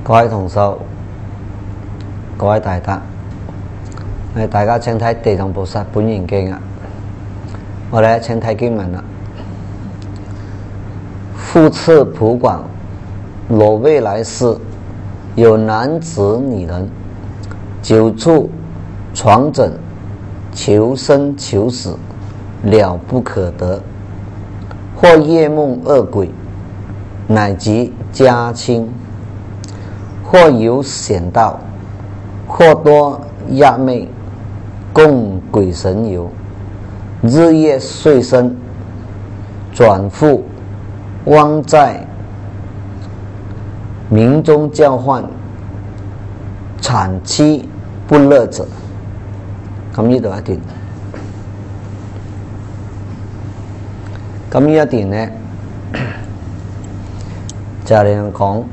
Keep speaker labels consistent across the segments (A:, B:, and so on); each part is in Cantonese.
A: 各位同修，各位大德，大家請睇《地藏菩薩本願經》啊！我哋請睇經文啦。復次普廣，若未來世有男子女人，久處床枕，求生求死，了不可得，或夜夢惡鬼，乃及家親，或有險道，或多亞魅，共鬼神遊，日夜遂生，轉復枉在冥中叫喚，慘悽不樂者。咁呢度一段，咁呢一段呢，就係講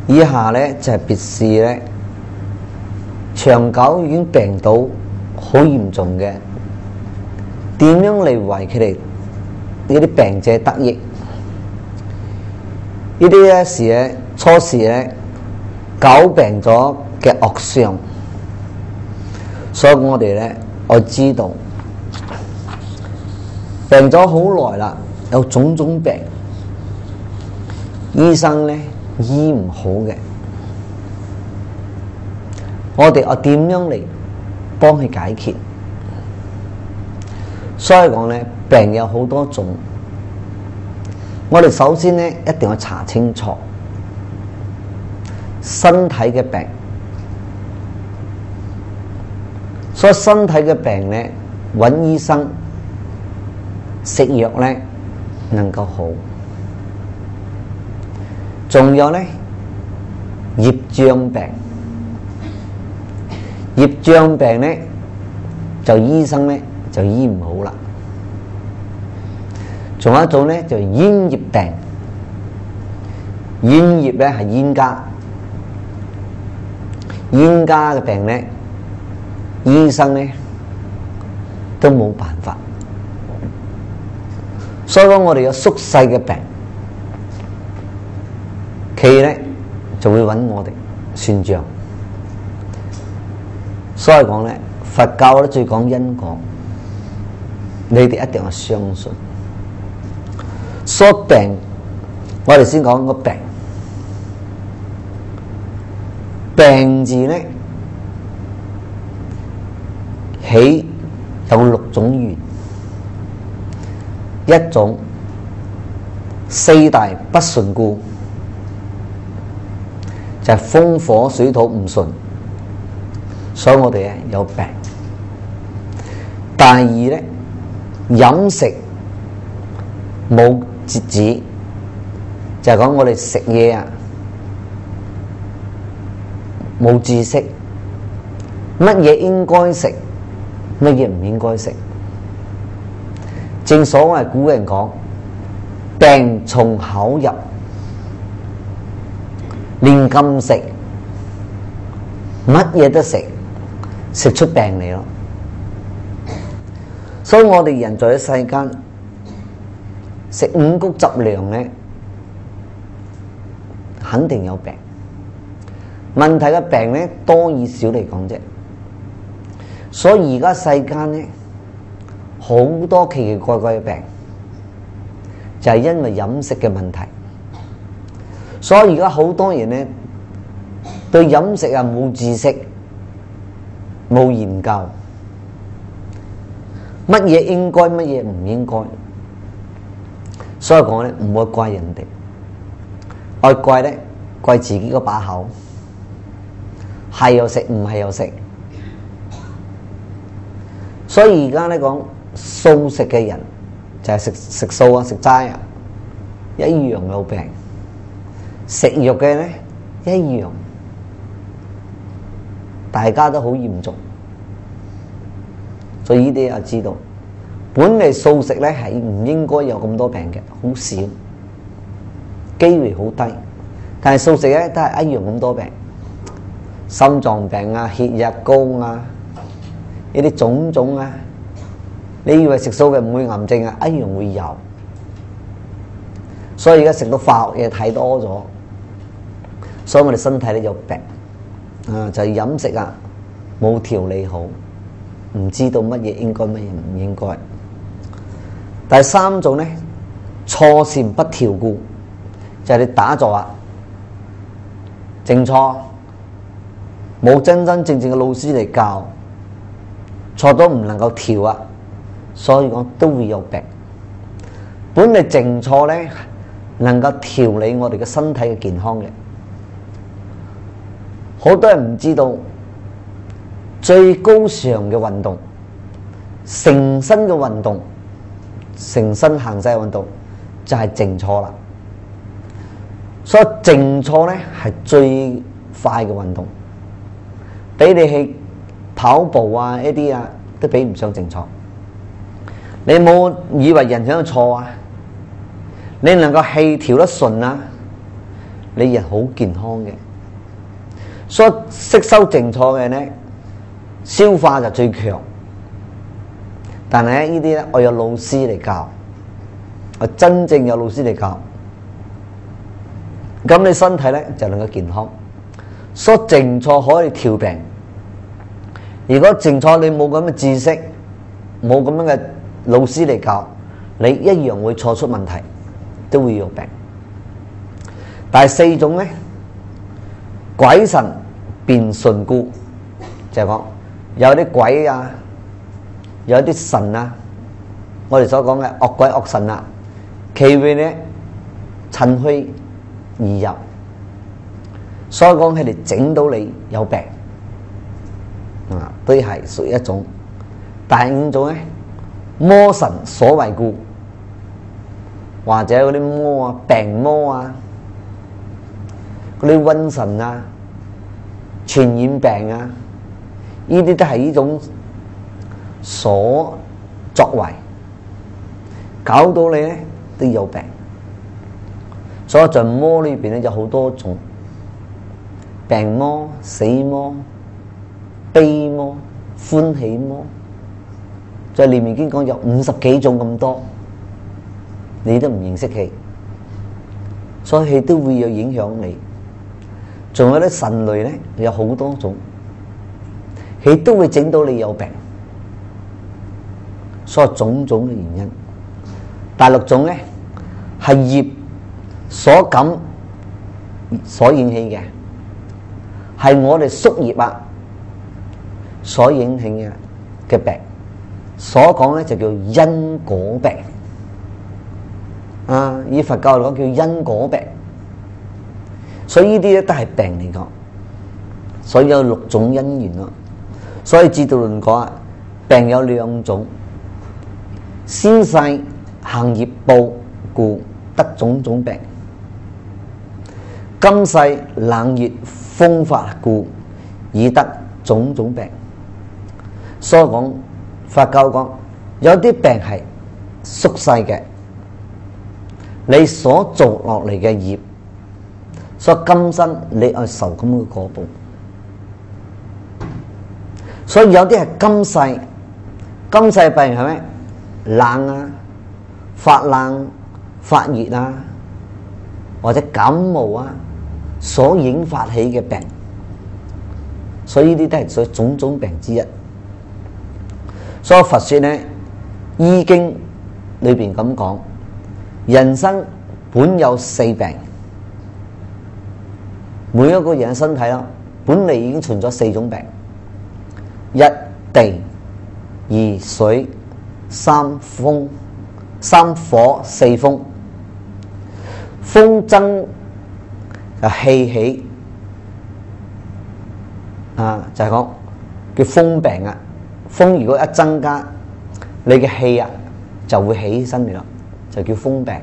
A: 以下呢，就係別事呢，長久已經病到好嚴重嘅，點樣嚟為佢哋呢啲病者得益？呢啲呢事呢，初時呢，久病咗嘅惡相，所以我哋呢，我知道病咗好耐啦，有種種病，醫生呢醫唔好嘅，我哋點樣嚟幫佢解決？所以講呢，病有好多種，我哋首先呢，一定要查清楚身體嘅病，所以身體嘅病呢，揾醫生食藥呢能夠好。仲有呢，業障病，業障病呢，就醫生呢就醫唔好啦。仲有一種呢，就冤業病，冤業呢係冤家，冤家嘅病呢，醫生呢都冇辦法。所以講我哋有宿世嘅病，佢呢就會揾我哋算賬。所以講呢，佛教咧最講因果，你哋一定要相信。所以病，我哋先講個病。病字呢，起有6種緣，一種四大不順故，就係風火水土唔順，所以我哋咧有病。第二咧，飲食冇節制，就係講我哋食嘢啊冇知識，乜嘢應該食，乜嘢唔應該食。正所謂古人講，病從口入，連禁食，乜嘢都食，食出病嚟咯。所以我哋人在世間食五穀雜糧呢，肯定有病。問題嘅病呢，多與少嚟講啫。所以而家世間呢，好多奇奇怪怪嘅病，就係因為飲食嘅問題。所以而家好多人呢，對飲食啊冇知識、冇研究，乜嘢應該，乜嘢唔應該。所以講呢，唔會怪人哋，愛怪呢，怪自己嗰把口，係又食，唔係又食。所以而家呢講素食嘅人，就係食素啊、食齋啊，一樣有病。食肉嘅呢，一樣，大家都好嚴重。所以呢啲又知道，本嚟素食呢係唔應該有咁多病嘅，好少，機會好低。但係素食呢都係一樣咁多病，心臟病啊、血壓高啊，呢啲種種啊。你以為食素嘅唔會癌症啊？一樣會有。所以而家食到化學嘢太多咗，所以我哋身體咧有病就係飲食冇調理好，唔知道乜嘢應該，乜嘢唔應該。第三種咧，錯禪不調故，就係你打坐靜坐冇真真正正嘅老師嚟教，錯咗唔能夠調所以講都會有病。本嚟靜坐咧能夠調理我哋嘅身體嘅健康嘅，好多人唔知道最高尚嘅運動，成身嘅運動，成身行晒運動就係靜坐啦。所以靜坐咧係最快嘅運動，比你去跑步一啲都比唔上靜坐。你冇以為人喺度坐你能夠氣調得順你人好健康嘅。所以識修靜坐嘅人咧，消化就最強。但係呢啲咧，我有老師嚟教，我真正有老師嚟教，咁你身體咧就能夠健康。所以靜坐可以調病。如果靜坐你冇咁嘅知識，冇咁樣嘅老師嚟教，你一樣會錯出問題，都會有病。第四種咧，鬼神變順故，就係講有啲鬼有啲神我哋所講嘅惡鬼惡神其會咧趁虛而入，所以講佢哋整到你有病都係屬於一種。第五種咧，魔神所為故，或者嗰啲魔病魔嗰啲瘟神傳染病呢啲都係呢種所作為，搞到你咧都有病。所以在魔裏邊咧有好多種，病魔、死魔、悲魔、歡喜魔，在裏面已經講有50幾種咁多，你都唔認識佢，所以佢都會有影響你。仲有啲神類咧，有好多種，佢都會整到你有病。所以種種嘅原因。第六種咧係業所感所引起嘅，係我哋宿業所引起嘅病。所講咧就叫因果病以佛教嚟講叫因果病。所以呢啲咧都係病嚟講，所以有6種因緣咯。所以指導論講病有2種，先世行業報故得種種病，今世冷熱風發故已得種種病。所以講佛教講有啲病係宿世嘅，你所做落嚟嘅業，所以今生你要受咁嘅果報。所以有啲係今世病係咩？冷發冷發熱或者感冒所引發起嘅病。所以呢啲都係屬於種種病之一。所以佛說呢，醫經裏邊咁講，人生本有4病。每一個人嘅身體本嚟已經存咗4種病：1地、2水、3風、3火、4風。風增就氣起就係講叫風病風如果一增加，你嘅氣就會起身嚟啦，就叫風病。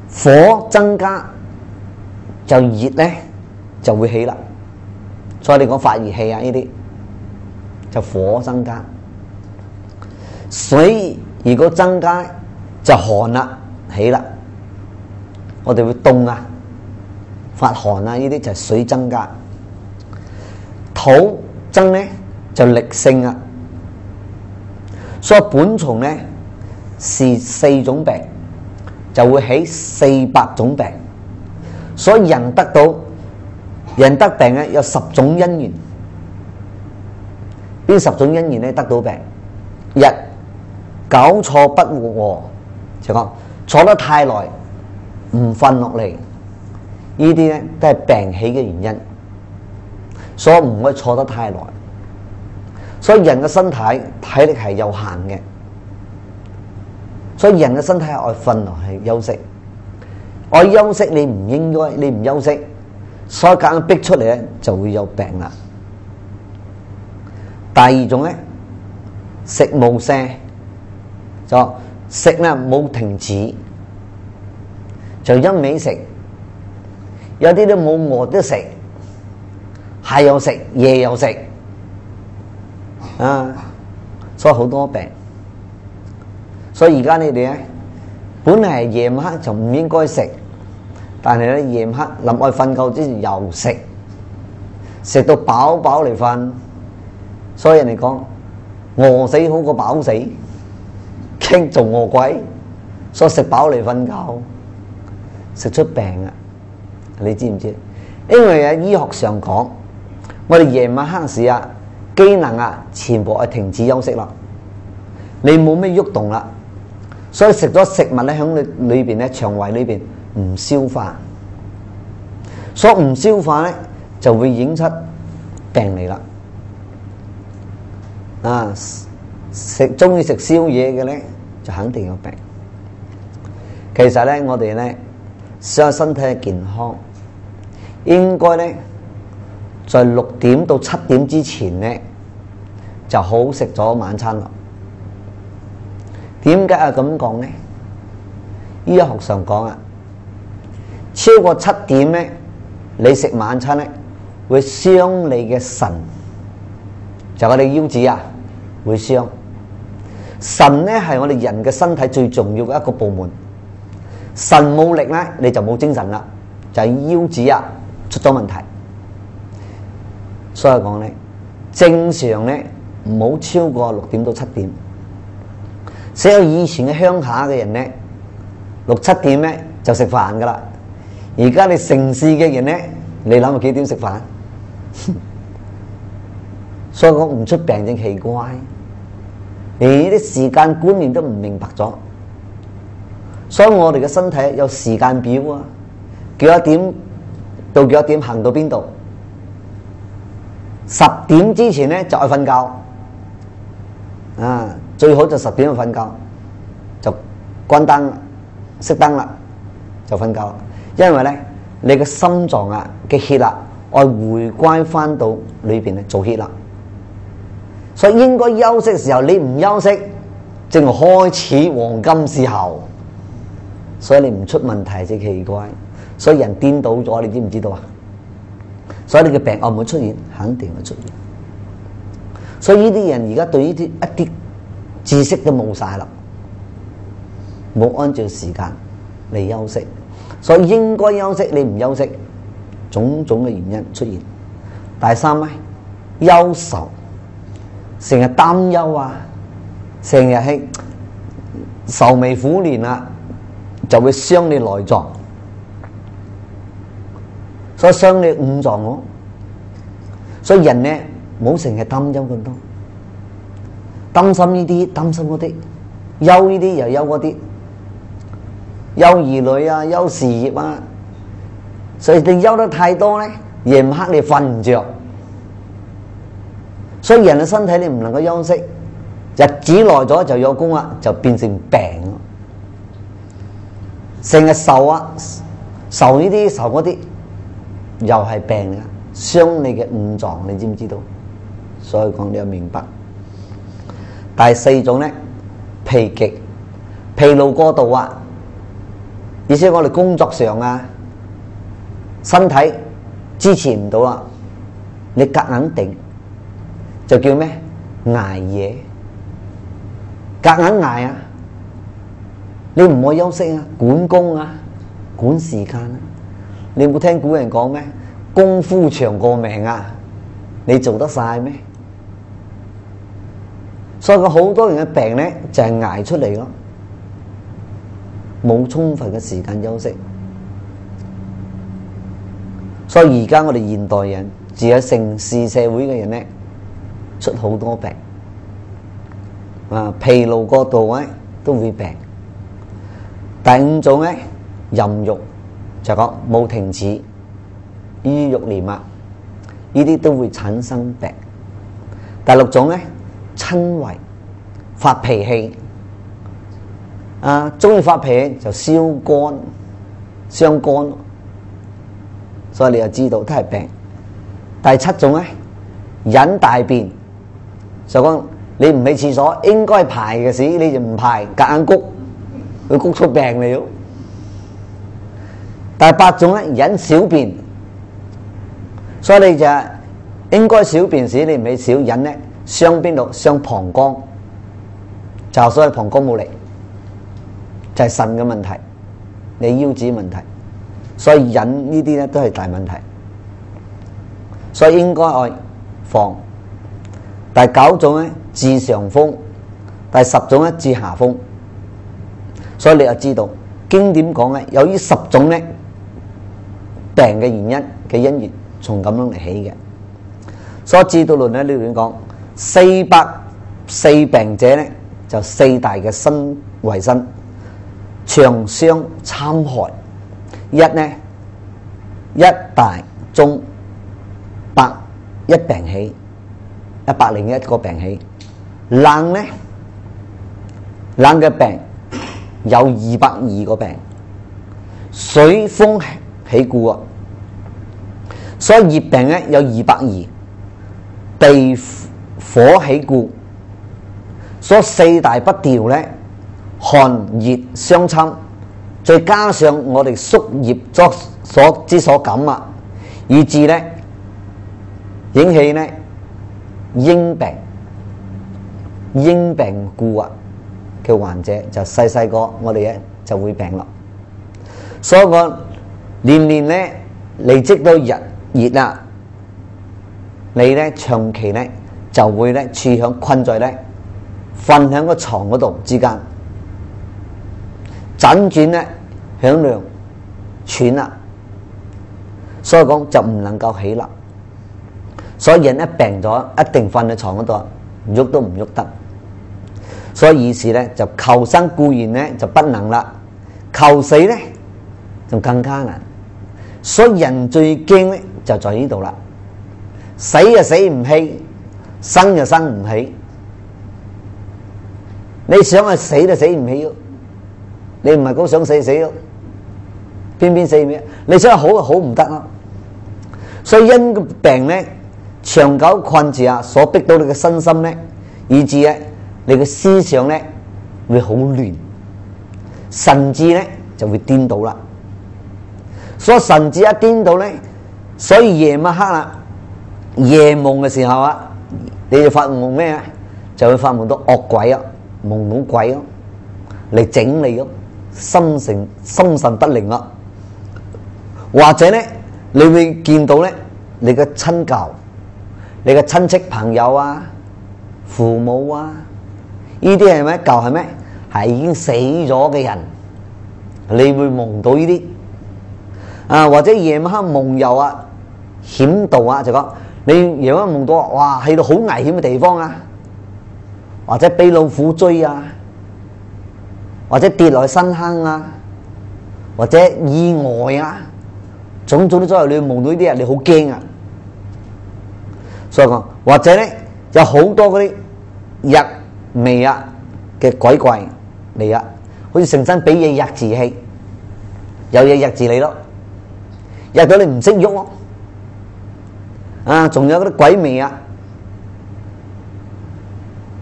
A: 火增加就熱咧就會起啦，所以你講發熱氣呢啲就火增加。水如果增加就寒啦，起啦，我哋會凍發寒呢啲就係水增加。土增咧就力勝所以本蟲咧是4種病，就會起400種病。所以人得病咧有10種因緣。邊10種因緣咧得到病？一，久坐不臥，就講坐得太耐唔瞓落嚟，呢啲咧都係病起嘅原因。所以唔可以坐得太耐。所以人嘅身體體力係有限嘅，所以人嘅身體係愛瞓落去休息。愛休息你唔應該，你唔休息，所以夾硬逼出嚟咧就會有病啦。第二種咧，食無瀉，就食咧冇停止，就一味食，有啲都冇餓都食，係又食，夜又食，所以好多病。所以而家你哋咧，本嚟係夜晚黑就唔應該食，但係咧夜晚黑臨愛瞓覺之前又食，食到飽飽嚟瞓。所以人哋講餓死好過飽死，傾仲餓鬼，所以食飽嚟瞓覺，食出病啊！你知唔知？因為喺醫學上講，我哋夜晚黑時啊，機能啊全部係停止休息啦，你冇咩喐動啦，所以食咗食物咧喺你裏邊咧腸胃裏邊唔消化，所以唔消化咧就會引出病嚟啦。中意食宵夜嘅咧，就肯定有病。其實咧，我哋咧想身體嘅健康，應該咧在6點到7點之前咧就好食咗晚餐啦。點解啊咁講咧？醫學上講啊，超過7點咧，你食晚餐咧會傷你嘅腎，就我哋腰子啊。會傷腎咧，係我哋人嘅身體最重要嘅一個部門。腎冇力咧，你就冇精神啦，就係腰子啊出咗問題。所以講咧，正常咧唔好超過6點到7點。所以以前嘅鄉下嘅人咧，6、7點咧就食飯噶啦。而家你城市嘅人咧，你諗下幾點食飯？所以講唔出病正奇怪。你啲時間觀念都唔明白咗，所以我哋嘅身體有時間表啊，幾多點到幾多點行到邊度？10點之前咧就去瞓覺，最好就10點去瞓覺，就關燈熄燈啦，就瞓覺。因為咧你嘅心臟啊嘅血啊，愛回歸翻到裏邊咧做血啦。所以應該休息嘅時候，你唔休息，正開始黃金時候，所以你唔出問題先奇怪。所以人顛倒咗，你知唔知道啊？所以你嘅病會唔會出現？肯定會出現。所以呢啲人而家對呢啲一啲知識都冇晒啦，冇按照時間嚟休息，所以應該休息，你唔休息，種種嘅原因出現。第三咧，憂愁。成日擔憂啊，成日係愁眉苦臉啊，就會傷你內臟，所以傷你五臟咯。所以人呢，唔好成日擔憂咁多，擔心呢啲，擔心嗰啲，憂呢啲又憂嗰啲，憂兒女啊，憂事業啊，所以你憂得太多咧，夜晚黑你瞓唔着。所以人嘅身體你唔能夠休息，日子耐咗就有功啦，就變成病咯。成日愁啊，愁呢啲愁嗰啲，又係病啊，傷你嘅五臟，你知唔知道？所以講你要明白。第4種咧，疲極，疲勞過度啊，而且我哋工作上啊，身體支持唔到啦，你夾硬頂。就叫咩？捱夜，夾硬捱啊！你唔可以休息啊，管工啊，管時間啊！你有冇聽古人講咩？功夫長過命啊！你做得晒咩？所以好多人嘅病咧就係捱出嚟咯，冇充分嘅時間休息。所以而家我哋現代人住喺城市社會嘅人咧，出好多病啊，疲勞過度咧都會病。第五種咧，淫欲就講冇停止，於欲念啊，呢啲都會產生病。第六種咧，親為發脾氣啊，中意發脾氣就燒肝傷肝，所以你就知道都係病。第七種咧，忍大便就講你唔去廁所應該排嘅屎你就唔排，夾硬谷，會谷出病嚟。第八種咧，忍小便，所以你就應該小便時你唔去少忍咧，傷邊度？傷膀胱，就所以膀胱冇力，就係腎嘅問題，你腰子問題，所以忍呢啲咧都係大問題，所以應該愛防。第九種咧，治上風，第十種咧，治下風。所以你就知道經典講咧，有呢10種咧病嘅原因嘅因緣從咁樣嚟起嘅。所以《治道論》咧呢段講404病者咧，就4大嘅身為身，長傷參害。一咧，一大中百一病起，101個病起。冷咧，冷嘅病有202個病。水風起故啊，所以熱病咧有202。地火起故，所以4大不調咧，寒熱相侵，再加上我哋宿業所感啊，以致咧引起咧嬰病故啊嘅患者就細個我哋咧就會病啦。所以我年年咧累積到熱啦，你咧長期咧就會咧處響困在咧瞓響個床嗰度之間，輾轉咧響度喘啦，所以講就唔能夠起立。所以人一病咗，一定瞓喺床嗰度，喐都唔喐得。所以於是咧就求生固然咧就不能啦，求死咧就更加難。所以人最驚咧就在呢度啦，死就死唔起，生就生唔起。你想係死都死唔起，你唔係講想死咯，偏偏死唔起。你想係好就好唔得咯。所以因個病咧長久困住啊，所逼到你嘅身心咧，以致咧你嘅思想咧會好亂，神志咧就會顛倒啦。所以神志一顛倒咧，所以夜晚黑啦，夜夢嘅時候啊，你就發夢咩啊？就會發夢到惡鬼啊，夢到鬼咯，嚟整你咯，心神不寧啦。或者咧，你會見到咧，你嘅親舊、你嘅親戚朋友啊、父母啊，呢啲係咩舊係咩？係已經死咗嘅人，你會夢到呢啲啊，或者夜晚黑夢遊啊、險道啊，就講你夜晚夢到哇，去到好危險嘅地方啊，或者俾老虎追啊，或者跌落去深坑啊，或者意外啊，種種都左右你夢到呢啲啊，你好驚啊！所以講，或者咧有好多嗰啲日未啊嘅鬼怪嚟啊，好似成身俾嘢壓住氣，有嘢壓住你咯，壓到你唔識喐咯。啊，仲有嗰啲鬼魅啊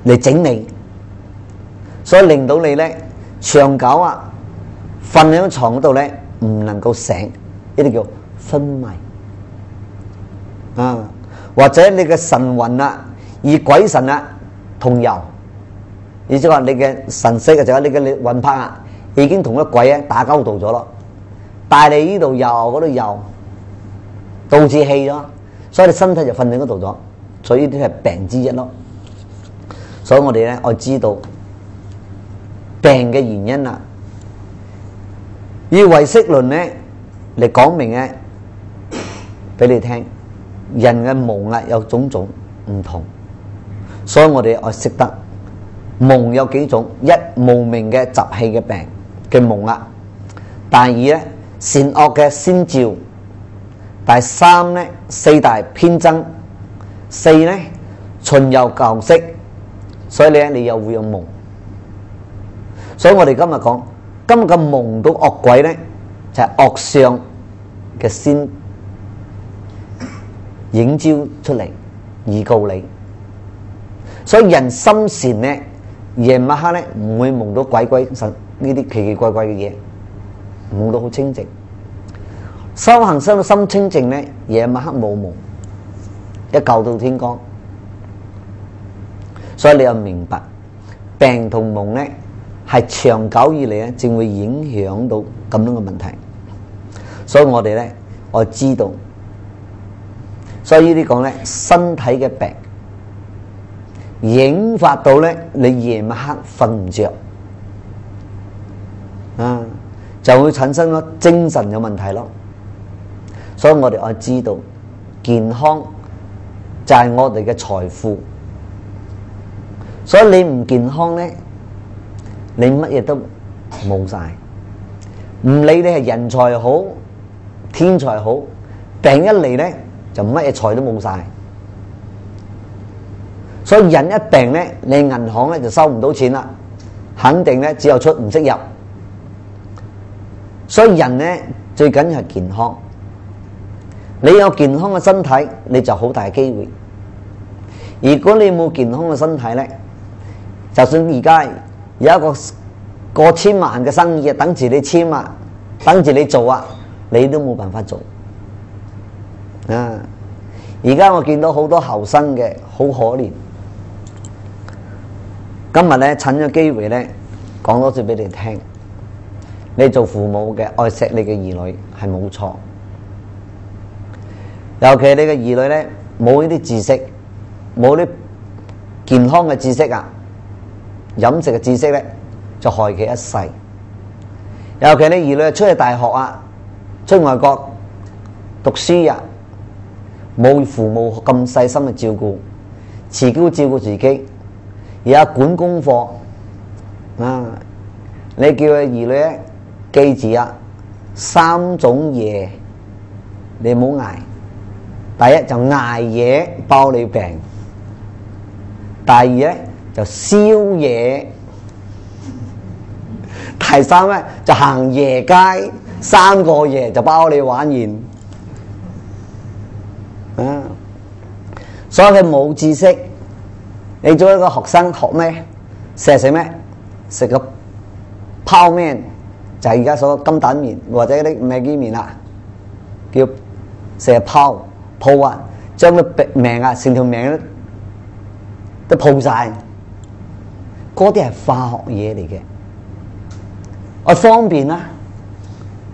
A: 嚟整你，所以令到你咧長久啊瞓喺床嗰度咧唔能夠醒，呢啲叫昏迷啊。或者你嘅神魂啊，與鬼神啊同遊，意思話你嘅神識啊，就係你嘅魂魄啊，已經同一鬼啊打交道咗咯，帶你呢度遊嗰度遊，導致氣咗，所以你身體就瞓喺嗰度咗，所以呢啲係病之一咯。所以我哋咧我知道病嘅原因啦，以唯識論咧嚟講明咧俾你聽，人嘅毛壓有種種唔同，所以我哋要識得毛有幾種：一無明嘅習氣嘅病嘅毛壓；第二咧善惡嘅先兆；第三咧四大偏增；四咧循由舊識。所以咧你又會有毛。所以我哋今日講，今日嘅毛到惡鬼咧，就係惡相嘅先映照出嚟，以告你。所以人心善咧，夜晚黑咧唔會夢到鬼鬼神呢啲奇奇怪怪嘅嘢，夢到好清靜。修行修到心清靜咧，夜晚黑冇夢，一覺到天光。所以你又明白，病同夢咧係長久以嚟咧，正會影響到咁樣嘅問題。所以我哋咧，我知道，所以呢啲講咧，身體嘅病引發到咧，你夜晚黑瞓唔着，就會產生咗精神有問題咯。所以我哋我知道，健康就係我哋嘅財富。所以你唔健康咧，你乜嘢都冇晒。唔理你係人才好、天才好，病一嚟咧就乜嘢財都冇晒。所以人一病咧，你銀行咧就收唔到錢啦，肯定咧只有出唔識入。所以人咧最緊要係健康。你有健康嘅身體，你就好大機會。如果你冇健康嘅身體咧，就算而家有一個過千萬嘅生意等住你簽啊，等住你做啊，你都冇辦法做啊！而家我見到好多後生嘅好可憐。今日咧趁咗機會咧，講多啲俾你聽。你做父母嘅愛錫你嘅兒女係冇錯，尤其你嘅兒女咧冇呢啲知識，冇啲健康嘅知識啊。飲食嘅知識咧，就害佢一世。尤其你兒女出去大學啊，出外國讀書啊，冇父母咁細心嘅照顧，自己照顧自己，而家管功課啊！你叫佢兒女咧，記住啊，3種嘢你唔好捱。第一就捱夜包你病，第二咧就宵夜，第三咧就行夜街，3個夜就包你玩完。所以佢冇知識，你做一個學生學咩？食咩？食個泡麵，就係而家所謂金蛋麵或者啲麥記麵啦，叫食泡啊，將個命啊，成條命都泡晒。嗰啲係化學嘢嚟嘅，我方便啦，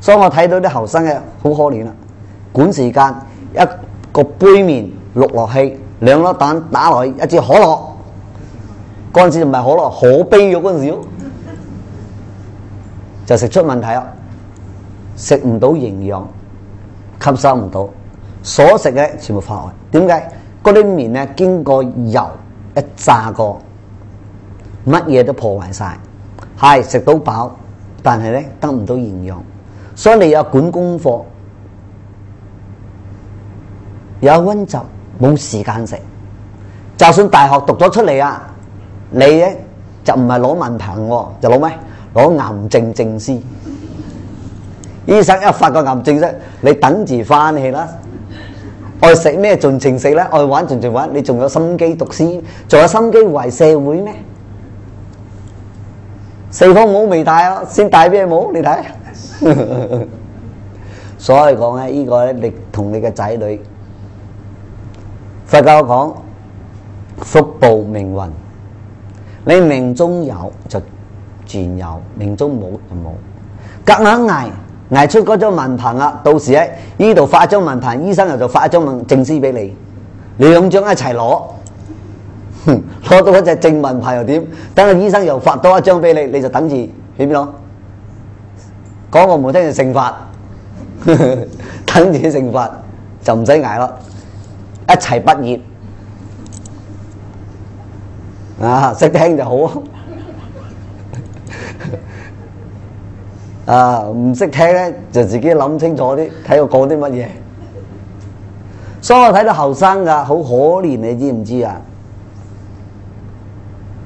A: 所以我睇到啲後生嘅好可憐啦，管時間一個杯麵淥落去，2粒蛋打落去，一支可樂，嗰陣時唔係可樂，可悲咗嗰陣時就食出問題啦，食唔到營養，吸收唔到，所食嘅全部化學。點解？嗰啲麵咧經過油一炸過，乜嘢都破壞晒，係食到飽，但係咧得唔到營養，所以你有管功課，有溫習，冇時間食。就算大學讀咗出嚟啊，你咧就唔係攞文憑，就攞咩？攞癌症證書。醫生一發個癌症啫，你等住翻去啦。愛食咩盡情食咧，愛玩盡情玩，你仲有心機讀書，仲有心機為社會咩？四方帽未戴啊，先戴咩帽？你睇。所以講咧，呢個咧，你同你嘅仔女，佛教講福報命運，你命中有就自然有，命中冇就冇。夾硬捱出嗰張文憑啊，到時喺呢度發一張文憑，醫生又就發一張證書俾你，2張一齊攞。攞到嗰隻正文牌又點？等個醫生又發多一張俾你，你就等住去邊咯？講我冇聽就懲罰，等住懲罰就唔使捱咯，一齊畢業啊！識聽就好啊，唔識聽咧就自己諗清楚啲，睇我講啲乜嘢。所以我睇到後生噶好可憐，你知唔知啊？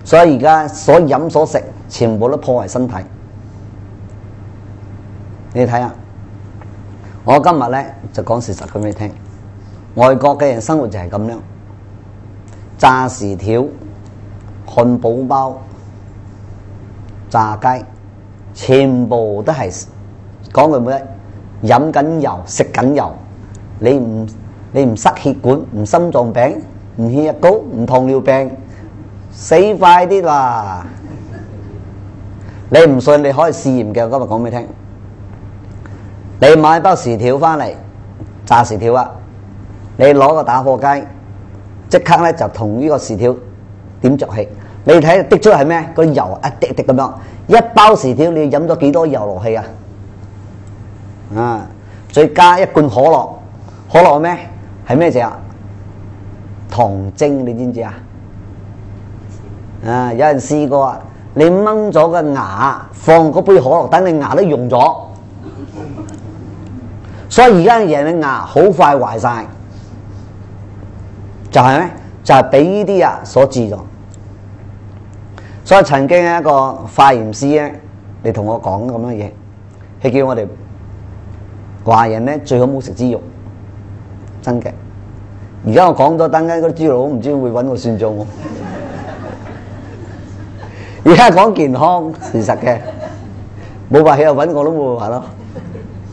A: 所以而家所飲所食全部都破壞身體。你睇下，我今日咧就講事實俾你聽。外國嘅人生活就係咁樣，炸薯條、漢堡包、炸雞，全部都係講句咩？飲緊油，食緊油。你唔塞血管，唔心臟病，唔血壓高，唔糖尿病，死快啲啦！你唔信你可以試驗嘅，我今日講俾你聽。你買包薯條翻嚟，炸薯條啊！你攞個打火機，即刻咧就同呢個薯條點着氣。你睇滴出係咩？個油一滴滴咁樣。一包薯條你飲咗幾多油落去啊？啊！再加一罐可樂，可樂咩？係咩啫？糖精，你知唔知啊？啊！有人試過啊，你掹咗個牙，放嗰杯可樂，等你牙都溶咗。所以而家嘅人嘅牙好快壞晒，就係咩？就係俾呢啲啊所致咗。所以曾經一個化驗師咧，你同我講咁樣嘢，佢叫我哋華人咧最好唔好食豬肉，真嘅。而家我講咗，等間嗰啲豬佬唔知會揾我算賬喎。而家講健康事實嘅，冇話佢又揾我都冇話咯。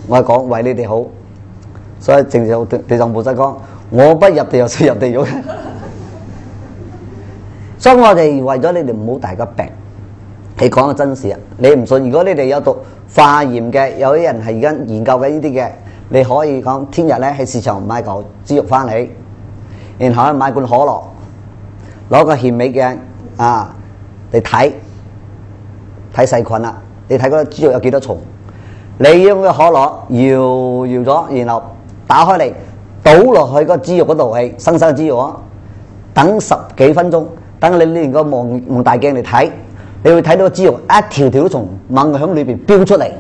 A: 我係講為你哋好，所以正常地藏菩薩講，我不入地獄誰入地獄？所以我哋為咗你哋唔好大家病，你講個真事啊！你唔信，如果你哋有讀化驗嘅，有啲人係而家研究緊呢啲嘅，你可以講聽日咧喺市場買嚿豬肉翻嚟，然後咧買罐可樂，攞個顯微鏡啊嚟睇細菌啦，你睇嗰個豬肉有幾多蟲？你用個可樂搖咗，然後打開嚟倒落去個豬肉嗰度，係生嘅豬肉啊！等10幾分鐘，等你連個望大鏡嚟睇，你會睇到個豬肉一條條蟲猛響裏邊飆出嚟，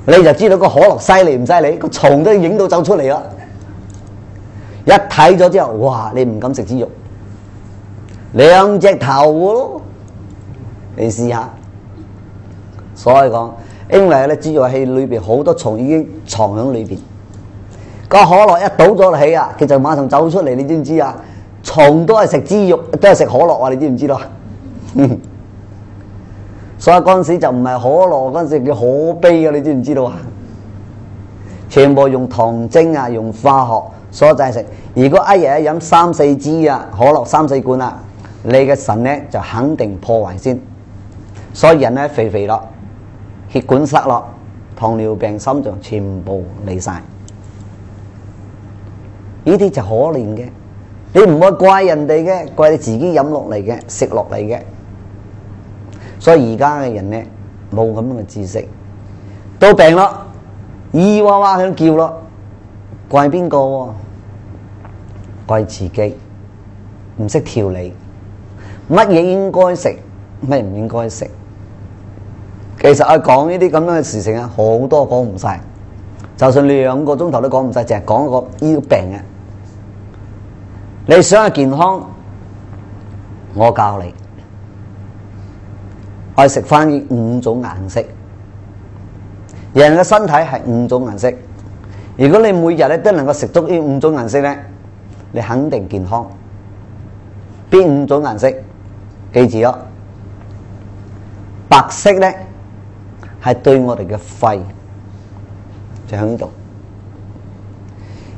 A: 你就知道個可樂犀利唔犀利？個蟲都影到走出嚟啦！一睇咗之後，哇！你唔敢食豬肉，2隻頭咯，你試下。所以講，因為咧豬肉氣裏邊好多蟲已經藏喺裏邊，個可樂一倒咗落去啊，佢就馬上走出嚟，你知唔知啊？蟲都係食豬肉，都係食可樂啊！你知唔知道？所以嗰陣時就唔係可樂，嗰陣時叫可悲啊！你知唔知道啊？全部用糖精啊，用化學所製成。如果一日飲3、4支啊可樂3、4罐啊，你嘅腎咧就肯定破壞先。所以人咧肥肥咯，血管塞咯，糖尿病、心臟全部嚟晒。呢啲就可憐嘅，你唔可以怪人哋嘅，怪你自己飲落嚟嘅，食落嚟嘅。所以而家嘅人咧冇咁樣嘅知識，到病咯，咿哇哇響叫咯，怪邊個？怪自己唔識調理，乜嘢應該食，乜唔應該食。其實我講呢啲咁樣嘅事情啊，好多講唔晒，就算2個鐘頭都講唔晒，淨係講個呢個病嘅。你想係健康，我教你，我食翻5種顏色。人嘅身體係5種顏色，如果你每日咧都能夠食足呢5種顏色咧，你肯定健康。邊5種顏色？記住咯，白色咧係對我哋嘅肺，就喺呢度。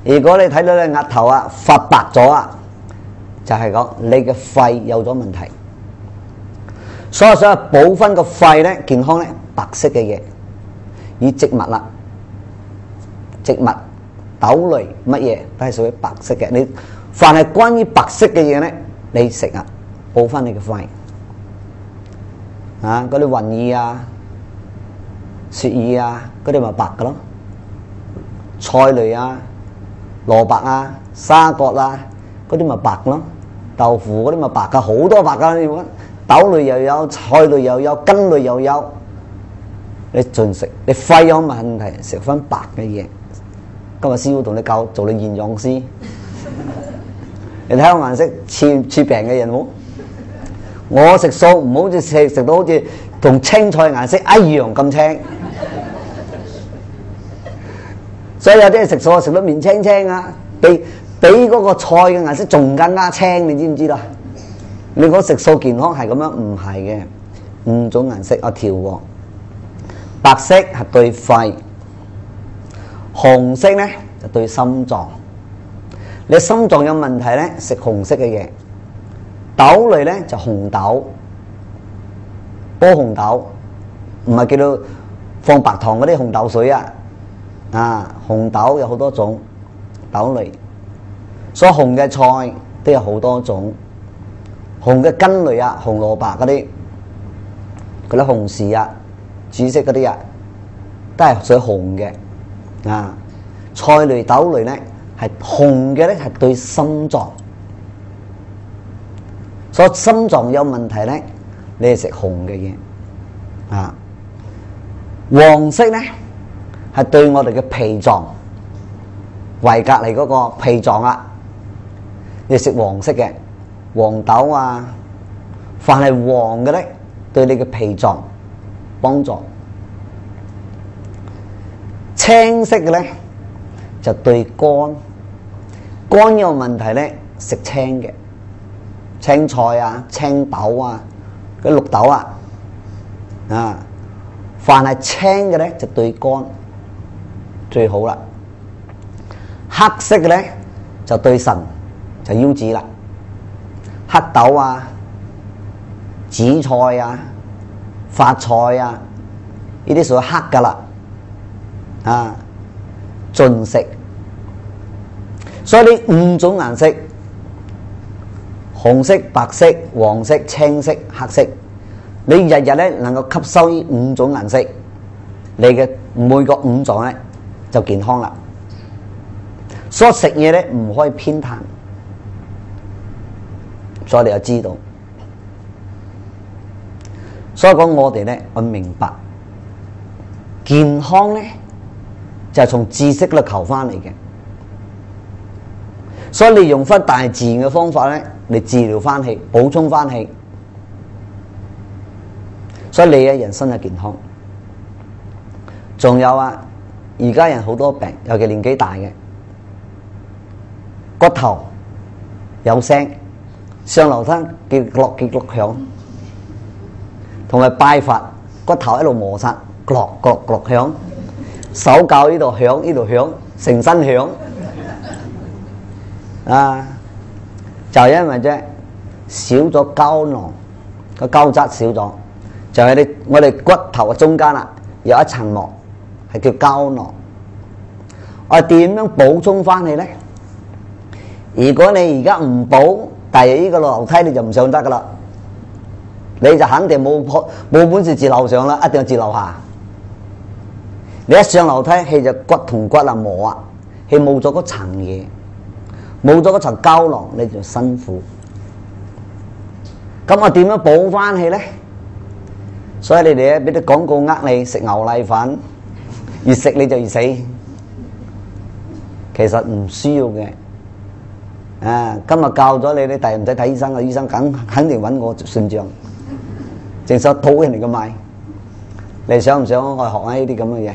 A: 如果你睇到你額頭啊發白咗啊，就係講你嘅肺有咗問題。所以想補翻個肺咧健康咧，白色嘅嘢，以植物啦，植物豆類乜嘢都係屬於白色嘅。你凡係關於白色嘅嘢咧，你食啊，補翻你嘅肺啊，嗰啲雲耳啊、雪耳啊，嗰啲咪白噶咯。菜類啊、蘿蔔啊、沙葛啊，嗰啲咪白咯。豆腐嗰啲咪白噶，好多白噶。豆類又有，菜類又有，根類又有。你盡食，你肺有問題，食翻白嘅嘢。今日師傅同你教做你營養師，你睇下顏色似病嘅人冇？我食素唔好似食到好似同青菜顏色一樣咁青。所以有啲人食素食得面青青啊，比嗰個菜嘅顏色仲更加青，你知唔知啦？你講食素健康係咁樣，唔係嘅。5種顏色我調和，白色係對肺，紅色咧就對心臟。你心臟有問題咧，食紅色嘅嘢。豆類咧就紅豆，煲紅豆，唔係叫做放白糖嗰啲紅豆水啊。紅豆有好多種豆類，所以紅嘅菜都有好多種。紅嘅根類啊，紅蘿蔔嗰啲紅柿啊、紫色嗰啲啊，都係屬於紅嘅。菜類豆類咧係紅嘅咧係對心臟，所以心臟有問題咧，你係食紅嘅嘢。黃色咧係對我哋嘅脾臟、胃隔離嗰個脾臟啊，你食黃色嘅。黃豆啊，凡係黃嘅咧，對你嘅脾臟幫助。青色嘅咧就對肝，肝有問題咧，食青嘅青菜啊、青豆啊、嗰啲綠豆啊，凡係青嘅咧就對肝最好啦。黑色嘅咧就對腎，就腰子啦。黑豆啊、紫菜啊、發菜啊，呢啲屬於黑噶啦，盡食。所以呢5種顏色，紅色、白色、黃色、青色、黑色，你日日咧能夠吸收呢5種顏色，你嘅每個5臟咧就健康啦。所以食嘢咧唔可以偏袒。所以你就知道，所以講我哋咧，我明白健康咧就係從知識度求翻嚟嘅。所以你用翻大自然嘅方法咧，你治療翻氣，補充翻氣，所以你嘅人生係健康。仲有而家人好多病，尤其年紀大嘅，骨頭有聲。上樓梯結碌響，同埋拜佛骨頭喺度摩擦，咯響，手教呢度響，呢度響，成身響，就係因為啫少咗膠囊，個膠質少咗，就係我哋骨頭嘅中間有一層膜係叫膠囊。我哋點樣補充翻去咧？如果你而家唔補，第二呢個樓梯你就唔上得噶啦，你就肯定冇本事自樓上啦，一定要自樓下。你一上樓梯，氣就骨同骨磨氣冇咗嗰層嘢，冇咗嗰層膠囊，你就辛苦。咁我點樣補翻氣咧？所以你哋咧俾啲廣告你食牛脷粉，越食你就越死，其實唔需要嘅。今日教咗你，你第日唔使睇醫生，醫生肯定揾我算賬，淨想討人哋嘅賣。你想唔想我學下呢啲咁嘅嘢？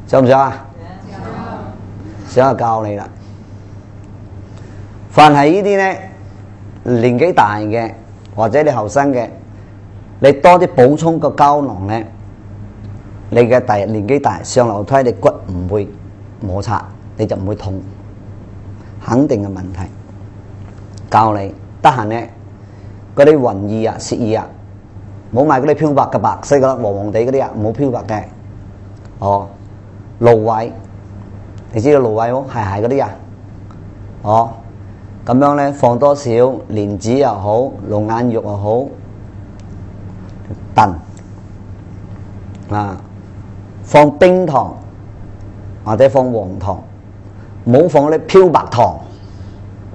A: 想唔想啊？想就教你啦。凡係呢啲咧，年紀大嘅或者你後生嘅，你多啲補充個膠囊咧，你嘅第日年紀大上樓梯，你骨唔會摩擦，你就唔會痛。肯定嘅問題，教你得閒咧，嗰啲雲耳啊、雪耳啊，唔好買嗰啲漂白嘅白色嘅，黃黃地嗰啲唔好漂白嘅。蘆葦，你知道蘆葦冇？係嗰啲咁樣咧放多少蓮子又好，龍眼肉又好，燉放冰糖或者放黃糖，唔好放啲漂白糖。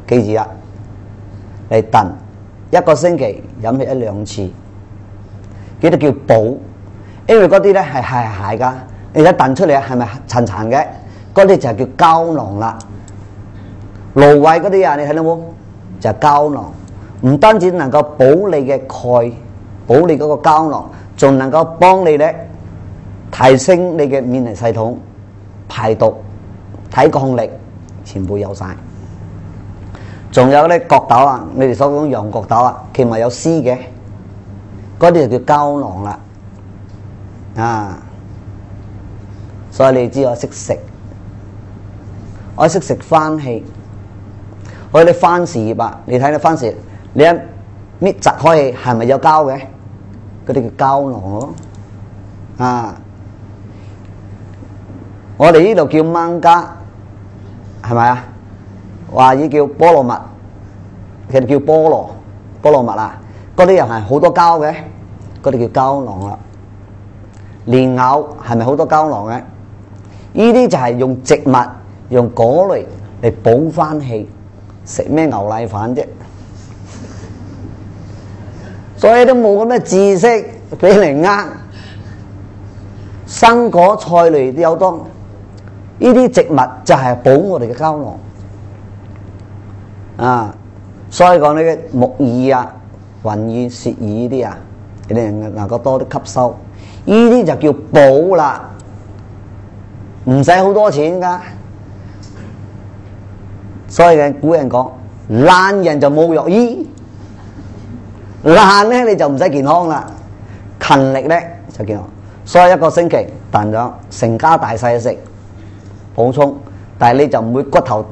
A: 記住啦，嚟燉1個星期飲起1-2次，記得叫補，因為嗰啲咧係鞋㗎，你睇燉出嚟係咪殘殘嘅？嗰啲就係叫膠囊啦。蘆葦嗰啲啊，你睇到冇？就係膠囊，唔單止能夠補你嘅鈣，補你嗰個膠囊，仲能夠幫你咧提升你嘅免疫系統、排毒、抵抗力，全部有晒。仲有咧角豆啊，你哋所講羊角豆啊，佢咪有絲嘅，嗰啲就叫膠囊啦。啊，所以你知我識食，我識食番芪。我哋番薯葉啊，你睇下番薯，你一搣摘開去，係咪有膠嘅？嗰啲叫膠囊咯。啊，我哋呢度叫芒茄，係咪啊？話依叫菠蘿蜜，佢哋叫菠蘿蜜啊。嗰啲又係好多膠嘅，嗰啲叫膠囊啦。蓮藕係咪好多膠囊嘅？呢啲就係用植物、用果類嚟補翻氣。食咩牛奶飯啫？所以都冇咁嘅知識俾人呃。生果菜類都有多，呢啲植物就係補我哋嘅膠囊啊。所以講呢個木耳啊、雲耳、雪耳呢啲啊，你哋能夠多啲吸收，呢啲就叫補啦，唔使好多錢噶。所以嘅古人講，懶人就冇藥醫，懶咧你就唔使健康啦，勤力咧就健康。所以1個星期燉咗成家大細食補充，但係你就唔會骨頭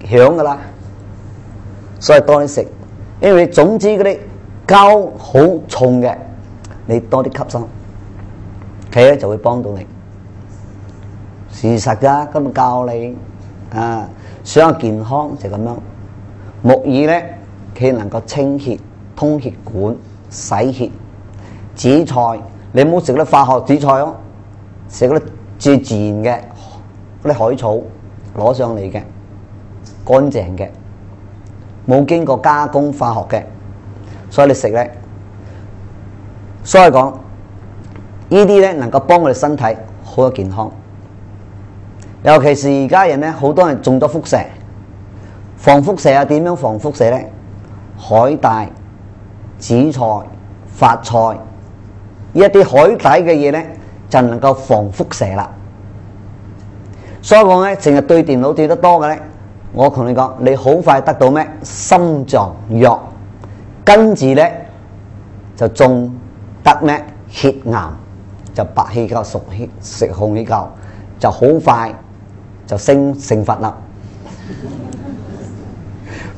A: 響噶啦。所以多啲食，因為總之嗰啲膠好重嘅，你多啲吸收，佢咧就會幫到你。事實噶，今日教你啊。想健康就咁樣，木耳咧佢能夠清血、通血管、洗血。紫菜你唔好食啲化學紫菜咯，食嗰啲最自然嘅嗰啲海草攞上嚟嘅，乾淨嘅，冇經過加工化學嘅，所以你食咧，所以講呢啲咧能夠幫我哋身體好有健康。尤其是而家人咧，好多人中咗輻射，防輻射啊？點樣防輻射咧？海帶、紫菜、發菜，呢一啲海底嘅嘢咧，就能夠防輻射啦。所以講咧，成日對電腦對得多嘅咧，我同你講，你好快得到咩？心臟藥，跟住咧就中得咩？血癌，就白血球、熟血、食紅血球，就好快。就成佛啦，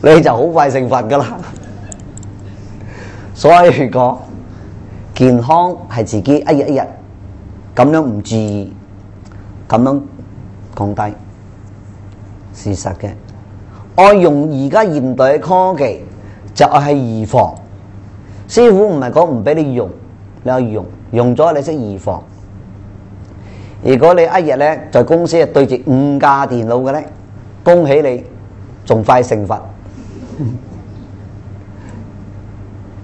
A: 你就好快成佛噶啦。所以講健康係自己一日一日咁樣唔注意，咁樣降低，事實嘅。我用而家現代嘅科技就係預防。師傅唔係講唔俾你用，你可以用咗你識預防。如果你一日咧在公司對住5架電腦嘅咧，恭喜你仲快成佛，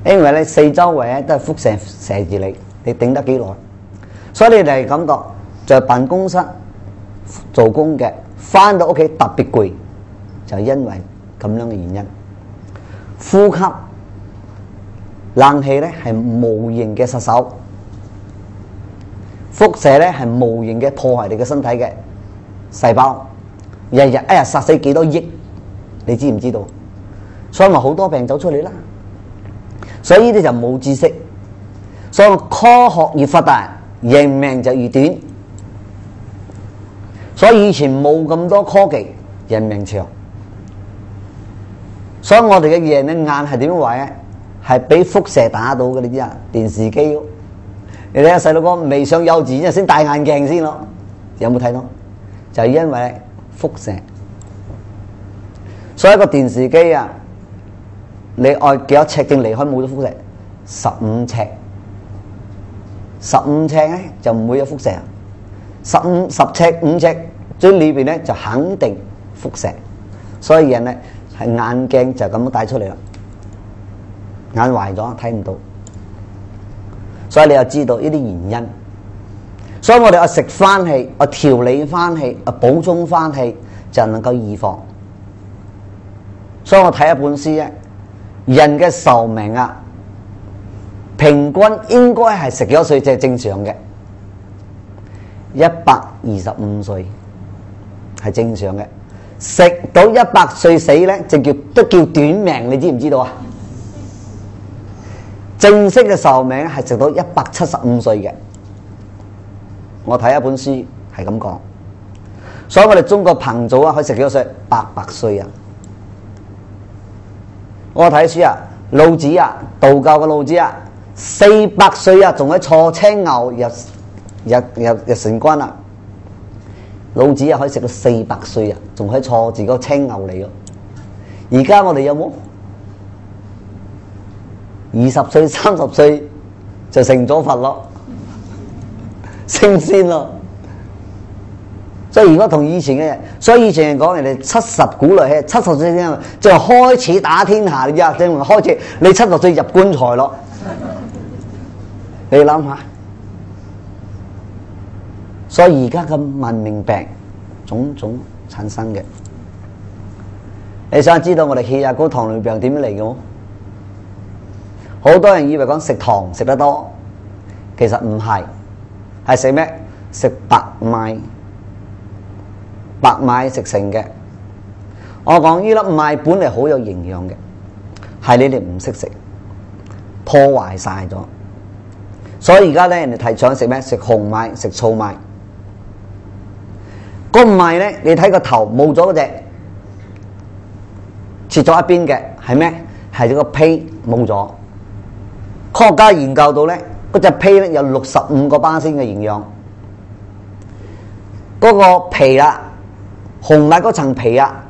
A: 因為咧四周圍咧都係輻射射住你，你頂得幾耐？所以你哋感覺在辦公室做工嘅，翻到屋企特別攰，就係因為咁樣嘅原因。呼吸、冷氣咧係無形嘅殺手。輻射咧係無形嘅破壞你嘅身體嘅細胞，日日殺死幾多億，你知唔知道？所以咪好多病走出嚟啦。所以呢啲就冇知識，所以科學越發達，人命就越短。所以以前冇咁多科技，人命長。所以我哋嘅人嘅眼係點樣壞咧？係俾輻射打到嘅，你知啊？電視機。你睇下細路哥未上幼稚園先戴眼鏡先咯，有冇睇到？就係因為輻射。所以一個電視機啊，你愛幾多尺正離開冇咗輻射？15尺，15尺咧就唔會有輻射。10尺5尺最裏邊咧就肯定輻射，所以人咧係眼鏡就咁樣帶出嚟啦，眼壞咗睇唔到，所以你又知道呢啲原因。所以我哋要食翻氣，要調理翻氣，要補充翻氣，就能夠預防。所以我睇一本書啫，人嘅壽命啊，平均應該係食幾多歲就係正常嘅，125歲係正常嘅。食到100歲死咧，就都叫短命，你知唔知道啊？正式嘅壽命係食到175歲嘅。我睇一本書係咁講，所以我哋中國彭祖啊，可以食幾多歲？800歲啊！我睇書啊，老子啊，道教嘅老子啊，400歲啊，仲喺坐青牛入城關啊！老子啊，可以食到400歲啊，仲可以坐住個青牛嚟咯。而家我哋有冇20歲、30歲就成咗佛咯？升仙咯，所以如果同以前嘅人，所以以前人講人哋70古來氣，70歲先就開始打天下，你知啊？正開始你70歲入棺材咯，你諗下。所以而家嘅文明病種種產生嘅，你想知道我哋血壓高、糖尿病點樣嚟嘅冇？好多人以為講食糖食得多，其實唔係。係食咩？食白米，白米食成嘅。我講呢粒米本嚟好有營養嘅，係你哋唔識食，破壞晒咗。所以而家咧，人哋提倡食咩？食紅米，食糙米。個米咧，你睇個頭冇咗嗰隻，切咗一邊嘅係咩？係個胚冇咗。科學家研究到咧。嗰隻胚咧有65%嘅營養，嗰個皮啊，紅米嗰層皮啊，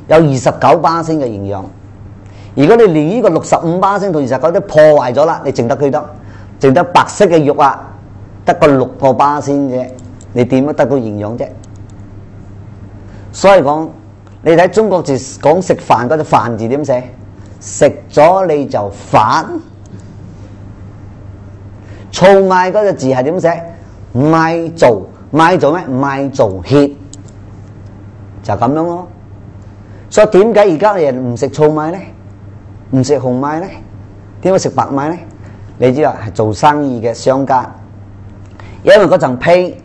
A: 有29%嘅營養。如果你連呢個65%同29%都破壞咗啦，你淨得幾多？淨得白色嘅肉啊，得個6%啫，你點樣得到營養啫？所以講，你睇中國字講食飯嗰隻飯字點寫？食咗你就反。糙米嗰個字係點寫？米做咩？米做血，就咁樣咯。所以點解而家嘅人唔食糙米咧？唔食紅米咧？點解食白米咧？你知啦，係做生意嘅商家，因為嗰層胚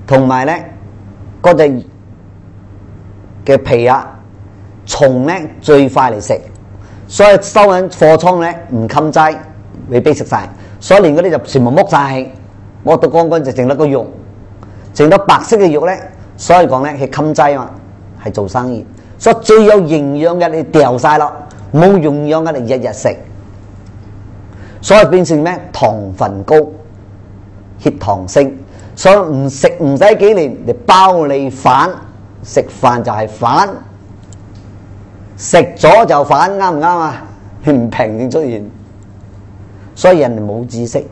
A: 同埋咧嗰隻嘅皮啊，蟲咧最快嚟食，所以收緊貨倉咧唔襟擠，未必食晒。所以連嗰啲就全部剝晒氣，剝到乾乾就剩得個肉，剩到白色嘅肉咧。所以講咧係襟擠嘛，係做生意。所以最有營養嘅你掉晒咯，冇營養嘅你日日食，所以變成咩？糖分高，血糖升。所以唔食唔使幾年，你包你反，食飯就係反，食咗就反，啱唔啱啊？唔平定出現。所以人哋冇知識，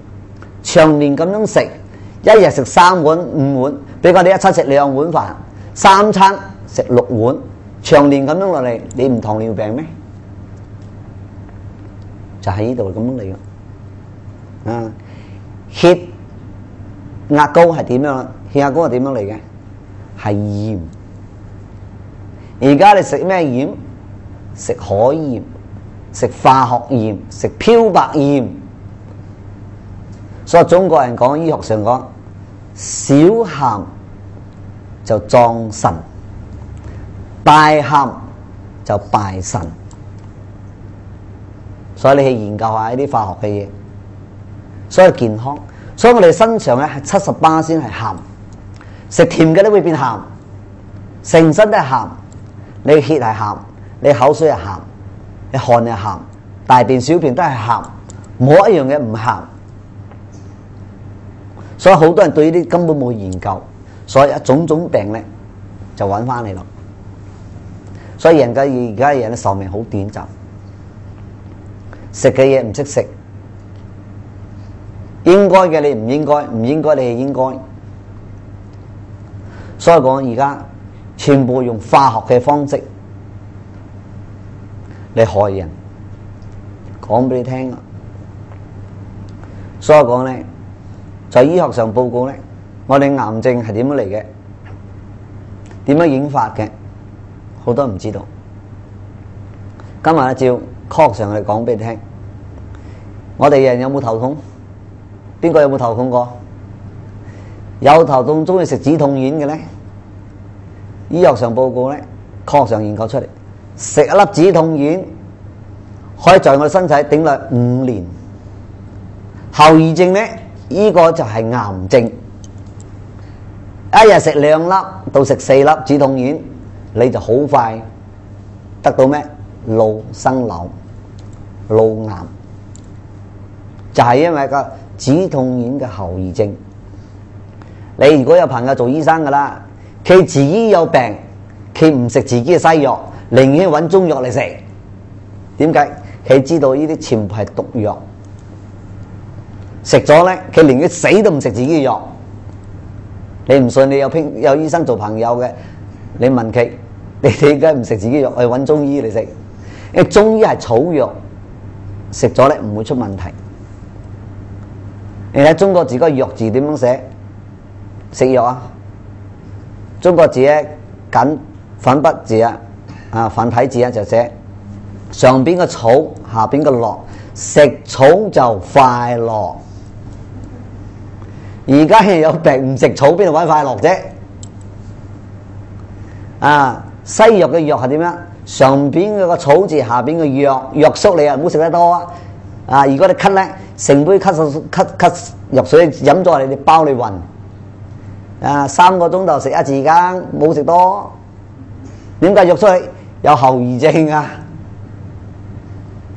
A: 長年咁樣食，一日食3碗5碗，比我哋一餐食2碗飯，3餐食6碗，長年咁樣落嚟，你唔糖尿病咩？就喺呢度咁樣嚟嘅。啊，血壓高係點樣？血壓高係點樣嚟嘅？係鹽。而家你食咩鹽？食海鹽，食化學鹽，食漂白鹽。所以中國人講，醫學上講，少鹹就壯腎，大鹹就敗腎。所以你去研究下呢啲化學嘅嘢，所以健康。所以我哋身上咧係70%先係鹹，食甜嘅都會變鹹，成身都係鹹。你血係鹹，你口水係鹹，你汗係鹹，大便小便都係鹹，冇一樣嘢唔鹹。所以好多人對呢啲根本冇研究，所以種種病咧就揾翻嚟咯。所以而家嘅人壽命好短暫，食嘅嘢唔識食，應該嘅你唔應該，唔應該你係應該。所以講而家全部用化學嘅方式嚟害人，講俾你聽。所以講咧，在醫學上報告咧，我哋癌症係點樣嚟嘅，點樣演發嘅，好多人唔知道。今日咧照科學上嚟講俾你聽，我哋人有冇頭痛？邊個有冇頭痛過？有頭痛中意食止痛丸嘅咧？醫學上報告咧，科學上研究出嚟，食一粒止痛丸可以在我哋身體頂耐5年。後遺症咧，呢個就係癌症。一日食2粒到食4粒止痛丸，你就好快得到咩？腦生瘤、腦癌，就係因為個止痛丸嘅後遺症。你如果有朋友做醫生噶啦，佢自己有病，佢唔食自己嘅西藥，寧願揾中藥嚟食。點解？佢知道呢啲全部係毒藥，食咗咧，佢寧願死都唔食自己嘅藥。你唔信？你有醫生做朋友嘅，你問佢，你點解唔食自己藥，去揾中醫嚟食？因為中醫係草藥，食咗咧唔會出問題。你睇中國字個藥字點樣寫？食藥啊！中國字咧緊粉筆字啊繁體字啊就寫上邊個草，下邊個樂，食草就快樂。而家有病唔食草，邊度揾快樂啫？西藥嘅藥係點樣？上邊嗰個草字，下邊個藥，藥縮你啊，唔好食得多啊！如果你咳咧，成杯咳藥水飲咗，你哋包你暈。3個鐘頭食一次間，冇食多。點解藥縮你？有後遺症啊！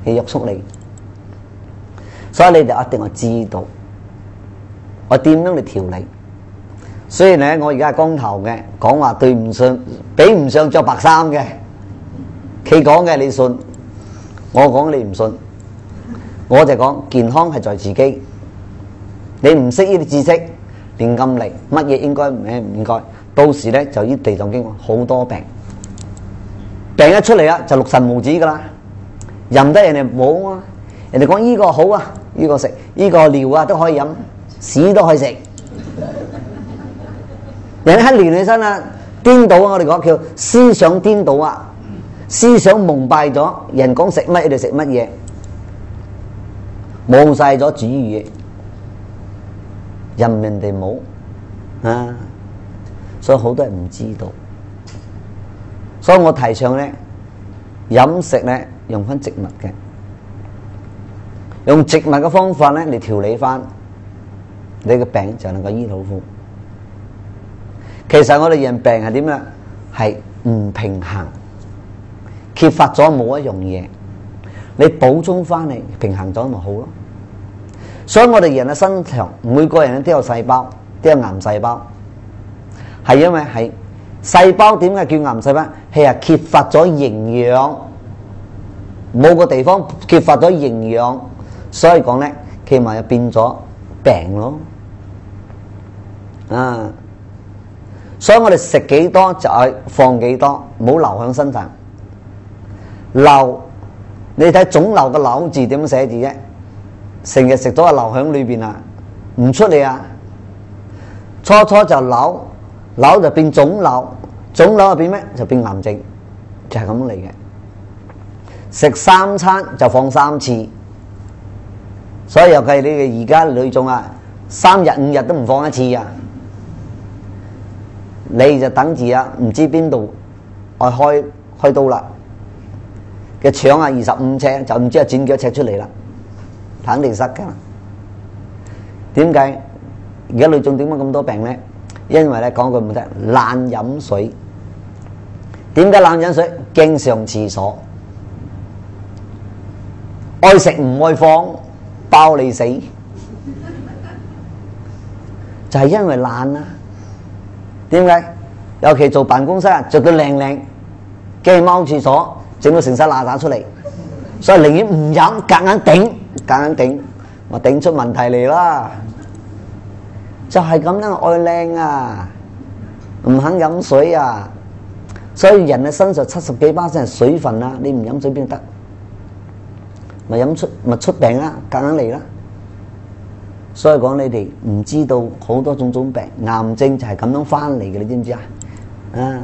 A: 係藥縮你，所以你就一定要知道我點樣嚟調理。所以咧，我而家係光頭嘅，講話對唔上，比唔上着白衫嘅。佢講嘅你信，我講你唔信。我就講健康係在自己，你唔識呢啲知識，亂咁嚟，乜嘢應該唔應該，到時咧就依地藏經好多病，病一出嚟啦就六神無主噶啦，任得人哋冇啊，人哋講呢個好啊，呢個食，呢個尿啊都可以飲，屎都可以食，人哋一亂起身啊，顛倒啊，我哋講叫思想顛倒啊。思想蒙蔽咗，人講食乜你哋食乜嘢，冇晒咗主意，任人哋冇所以好多人唔知道。所以我提倡咧，飲食咧用翻植物嘅，用植物嘅方法咧嚟調理翻你嘅病，就能夠醫好苦。其實我哋人病係點咧？係唔平衡。揭發咗冇一樣嘢，你補充翻嚟平衡咗咪好咯？所以我哋人嘅身上每個人都有細胞，都有癌細胞，係因為係細胞點解叫癌細胞？係揭發咗營養，冇個地方揭發咗營養，所以講咧，佢咪又變咗病咯。所以我哋食幾多就係放幾多，唔好留喺身上。瘤，你睇腫瘤嘅瘤字點樣寫字啫？成日食咗個瘤喺裏邊啊，唔出嚟啊！初初就瘤，瘤就變腫瘤，腫瘤就變咩？就變癌症，就係咁嚟嘅。食3餐就放3次，所以尤其你哋而家女眾啊，3日5日都唔放一次啊！你就等住啊，唔知邊度愛開刀啦。嘅腸啊25尺，就唔知係剪幾多尺出嚟啦，肯定塞噶。點解而家女眾點解咁多病咧？因為咧講句唔得，懶飲水。點解懶飲水？驚上廁所，愛食唔愛放，包你死。就係因為懶啊。點解？尤其做辦公室啊，着到靚靚，驚踎廁所。整到成身邋遢出嚟，所以寧願唔飲，夾硬頂，咪頂出問題嚟啦。就係咁樣愛靚啊！唔肯飲水啊！所以人嘅身上70幾%係水分啦，你唔飲水邊得？咪出病啦，夾硬嚟啦！所以講你哋唔知道好多種病，癌症就係咁樣翻嚟嘅，你知唔知啊？啊，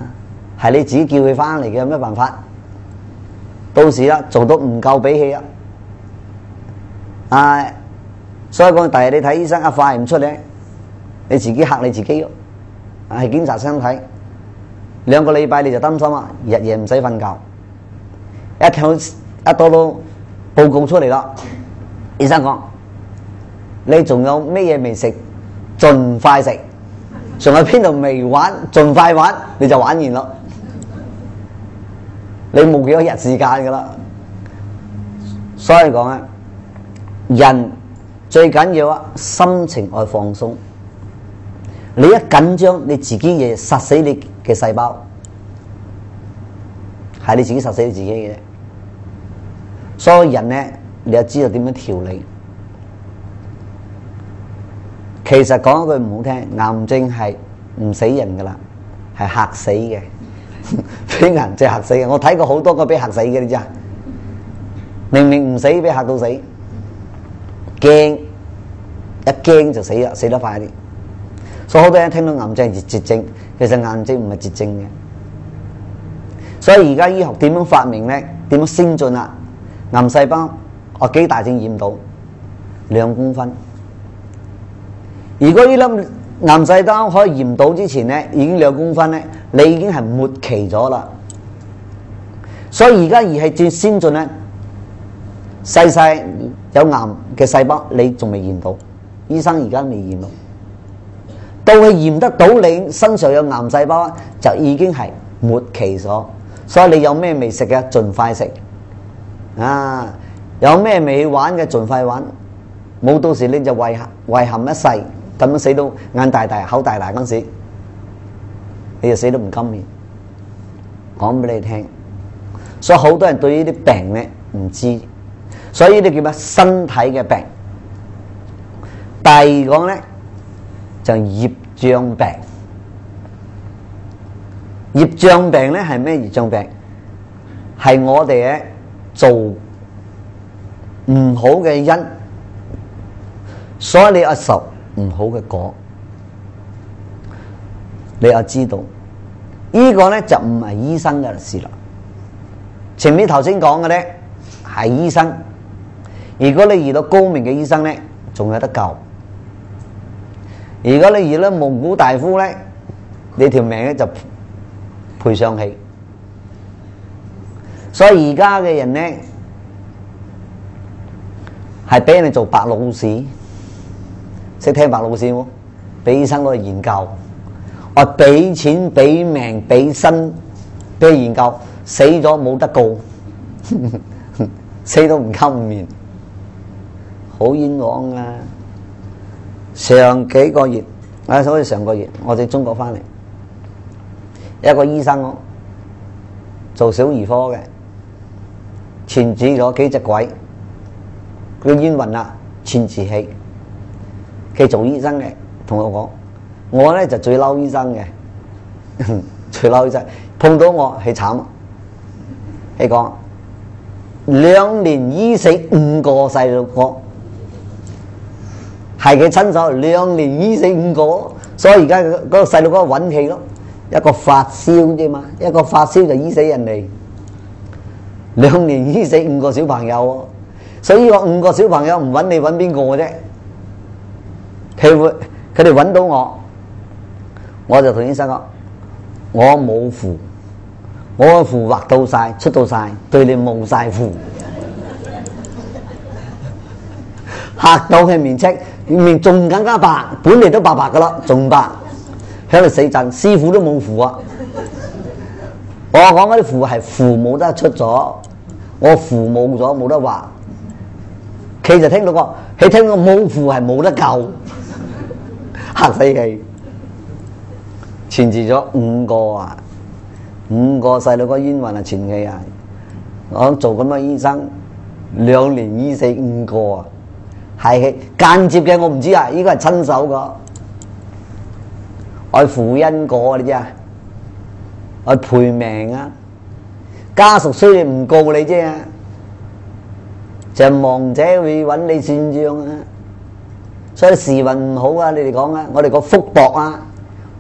A: 係你自己叫佢翻嚟嘅，有咩辦法？到時啦，做到唔夠俾氣啊！所以講第日你睇醫生一快唔出嚟，你自己嚇你自己咯。係檢查身體2個禮拜你就擔心啦，日夜唔使瞓覺。一到報告出嚟啦，醫生講你仲有咩嘢未食，盡快食；仲有邊度未玩，盡快玩，你就玩完咯。你冇幾多日時間噶啦，所以講啊，人最緊要啊，心情愛放鬆。你一緊張，你自己嘢殺死你嘅細胞，係你自己殺死你自己嘅啫。所以人咧，你就知道點樣調理。其實講一句唔好聽，癌症係唔死人噶啦，係嚇死嘅。俾癌症嚇死嘅，我睇過好多個俾嚇死嘅，你知啊？明明唔死，俾嚇到死，驚一驚就死啦，死得快啲。所以好多人聽到癌症係絕症，其實癌症唔係絕症嘅。所以而家醫學點樣發明咧？點樣先進啊？癌細胞我幾大正驗到2公分。如果呢粒癌細胞可以驗到之前咧，已經2公分咧，你已經係末期咗啦。所以而家儀器最先進咧，細有癌嘅細胞你仲未驗到，醫生而家未驗到。到佢驗得到你身上有癌細胞，就已經係末期咗。所以你有咩未食嘅，盡快食啊！有咩未玩嘅，盡快玩。冇到時你就遺憾一世，咁樣死到眼大大口大大嗰陣時，你就死都唔甘願。講俾你聽，所以好多人對呢啲病咧唔知，所以呢啲叫咩？身體嘅病。第二講咧就業障病。業障病咧係咩業障病？係我哋咧做唔好嘅因，所以你要受唔好嘅果。你要知道，呢個咧就唔係醫生嘅事啦。前面頭先講嘅咧係醫生，如果你遇到高明嘅醫生咧，仲有得救。如果你遇到蒙古大夫咧，你條命咧就賠上氣。所以而家嘅人咧係俾人哋做白老鼠，識聽白老鼠冇？俾醫生攞去研究，我俾錢俾命俾身俾研究，死咗冇得告，死都唔襟面，好冤枉啊！上幾個月啊，所以上個月我哋中國翻嚟，一個醫生做小兒科嘅，纏住咗幾隻鬼，佢冤魂啦，纏住氣。佢做醫生嘅，同我講，我咧就最嬲醫生嘅，最嬲醫生，碰到我係慘。佢講2年醫死5個細路哥。係佢親手2年醫死5個，所以而家嗰個細路哥揾氣咯。一個發燒啫嘛，一個發燒就醫死人哋。2年醫死5個小朋友，所以呢個5個小朋友唔揾你揾邊個啫？佢哋揾到我就同醫生講，我冇符，我個符畫到晒出到晒，對你冇晒符，嚇到佢面青。面仲更加白，本嚟都白白噶啦，仲白，喺度死陣，師傅都冇符啊！我講嗰啲符係符冇得出咗，我符冇咗冇得畫，佢就聽到個，佢聽到冇符係冇得救，嚇死佢！纏住咗5個啊，5個細路哥冤魂啊，纏佢啊！我做咁嘅醫生，2年醫死5個啊！係間接嘅，我唔知啊！呢個係親手噶，愛負因果你知啊？愛賠命啊！家屬雖然唔告你啫，就亡者會揾你算賬啊！所以時運唔好啊！你哋講啊，我哋個福薄啊，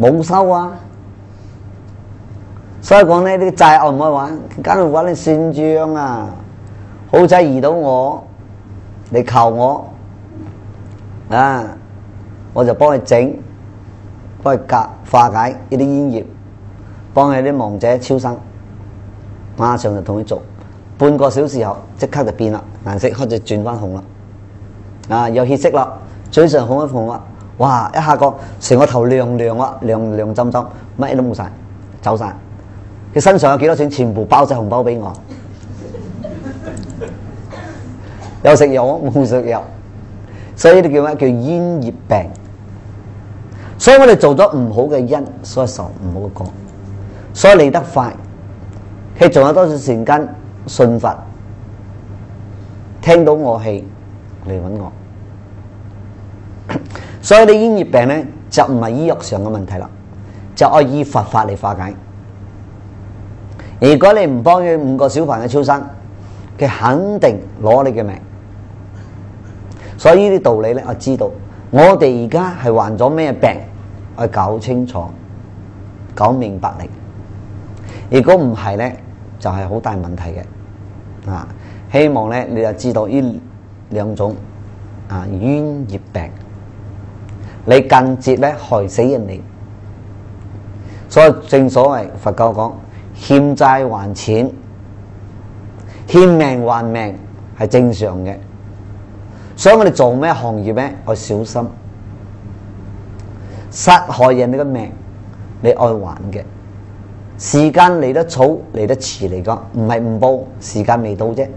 A: 冇收啊！所以講呢啲債我唔可以玩，梗係揾你算賬啊！好彩遇到我，你求我啊，我就幫佢整，幫佢化解呢啲冤業，幫佢啲亡者超生，馬上就同佢做，半個小時後即刻就變啦，顏色開始轉翻紅啦，啊有血色啦，嘴上紅一紅啦，哇！一下個成個頭亮亮啊，亮亮浸浸，乜嘢都冇晒，走晒。佢身上有幾多錢，全部包晒紅包俾我。有食藥冇食藥，所以呢啲叫咩？叫冤業病。所以我哋做咗唔好嘅因，所以受唔好嘅果。所以嚟得快，佢仲有多少善根信佛，聽到我氣嚟揾我。所以你冤業病咧，就唔係醫藥上嘅問題啦，就愛以佛法嚟化解。如果你唔幫佢5個小朋友超生，佢肯定攞你嘅命。所以呢啲道理咧，我知道。我哋而家係患咗咩病，我搞清楚、搞明白嚟。如果唔係咧，就係好大問題嘅。啊，希望咧你就知道呢2種啊冤業病，你間接咧害死人哋。所以正所謂佛教講，欠債還錢，欠命還命係正常嘅。所以我哋做咩行業咧，要小心。殺害人哋嘅命，你愛還嘅。時間嚟得早嚟得遲嚟講，唔係唔報，時間未到啫。